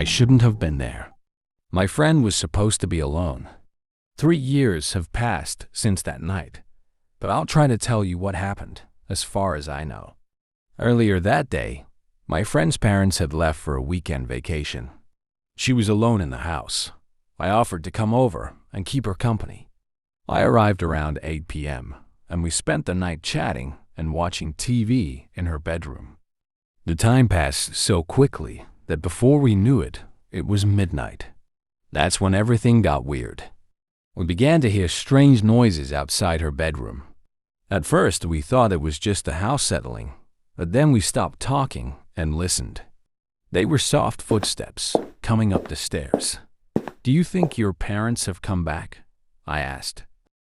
shouldn't have been there. My friend was supposed to be alone. 3 years have passed since that night, but I'll try to tell you what happened, as far as I know. Earlier that day, my friend's parents had left for a weekend vacation. She was alone in the house. I offered to come over and keep her company. I arrived around 8 p.m., and we spent the night chatting and watching TV in her bedroom. The time passed so quickly that before we knew it, it was midnight. That's when everything got weird. We began to hear strange noises outside her bedroom. At first, we thought it was just the house settling, but then we stopped talking and listened. They were soft footsteps coming up the stairs. "Do you think your parents have come back?" I asked.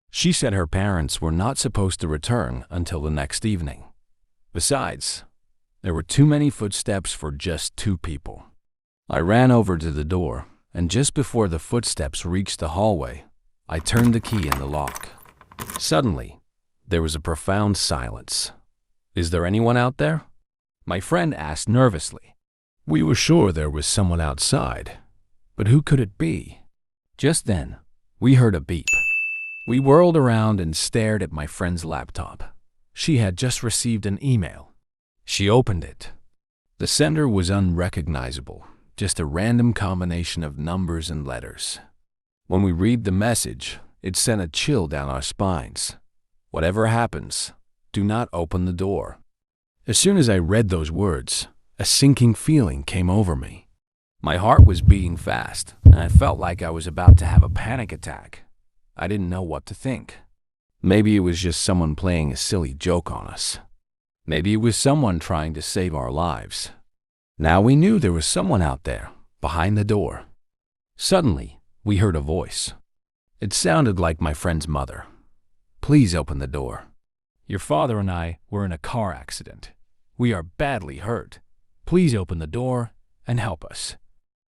She said her parents were not supposed to return until the next evening. Besides, there were too many footsteps for just 2 people. I ran over to the door, and just before the footsteps reached the hallway, I turned the key in the lock. Suddenly, there was a profound silence. "Is there anyone out there?" My friend asked nervously. We were sure there was someone outside, but who could it be? Just then, we heard a beep. We whirled around and stared at my friend's laptop. She had just received an email. She opened it. The sender was unrecognizable, just a random combination of numbers and letters. When we read the message, it sent a chill down our spines. "Whatever happens, do not open the door." As soon as I read those words, a sinking feeling came over me. My heart was beating fast, and I felt like I was about to have a panic attack. I didn't know what to think. Maybe it was just someone playing a silly joke on us. Maybe it was someone trying to save our lives. Now we knew there was someone out there, behind the door. Suddenly, we heard a voice. It sounded like my friend's mother. "Please open the door. Your father and I were in a car accident. We are badly hurt. Please open the door and help us."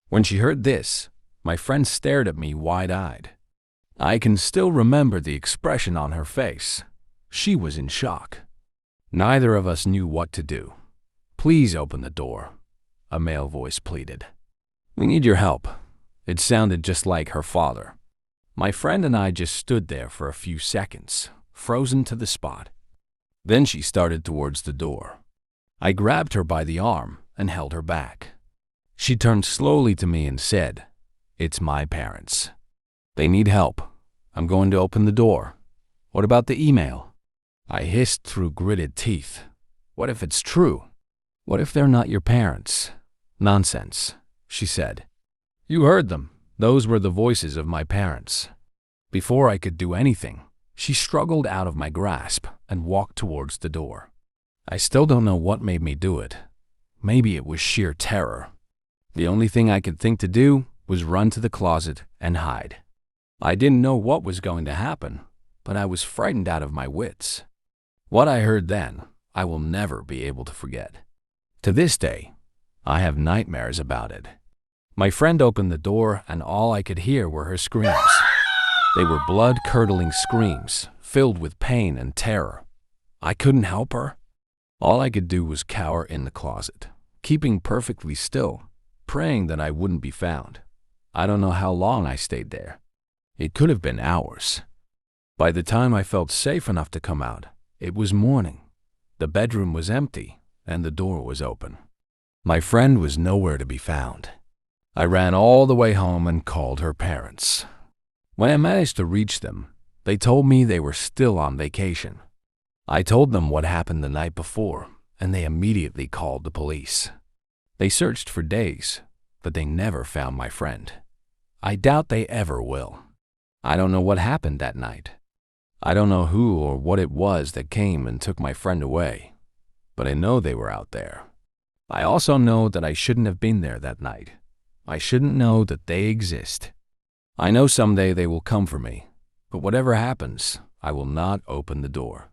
When she heard this, my friend stared at me wide-eyed. I can still remember the expression on her face. She was in shock. Neither of us knew what to do. "Please open the door," a male voice pleaded. "We need your help." It sounded just like her father. My friend and I just stood there for a few seconds, frozen to the spot. Then she started towards the door. I grabbed her by the arm and held her back. She turned slowly to me and said, "It's my parents. They need help. I'm going to open the door. What about the email?" I hissed through gritted teeth. "What if it's true? What if they're not your parents?" "Nonsense," she said. "You heard them. Those were the voices of my parents." Before I could do anything, she struggled out of my grasp and walked towards the door. I still don't know what made me do it. Maybe it was sheer terror. The only thing I could think to do was run to the closet and hide. I didn't know what was going to happen, but I was frightened out of my wits. What I heard then, I will never be able to forget. To this day, I have nightmares about it. My friend opened the door, and all I could hear were her screams. They were blood-curdling screams, filled with pain and terror. I couldn't help her. All I could do was cower in the closet, keeping perfectly still, praying that I wouldn't be found. I don't know how long I stayed there. It could have been hours. By the time I felt safe enough to come out, it was morning. The bedroom was empty, and the door was open. My friend was nowhere to be found. I ran all the way home and called her parents. When I managed to reach them, they told me they were still on vacation. I told them what happened the night before, and they immediately called the police. They searched for days, but they never found my friend. I doubt they ever will. I don't know what happened that night. I don't know who or what it was that came and took my friend away, but I know they were out there. I also know that I shouldn't have been there that night. I shouldn't know that they exist. I know someday they will come for me, but whatever happens, I will not open the door.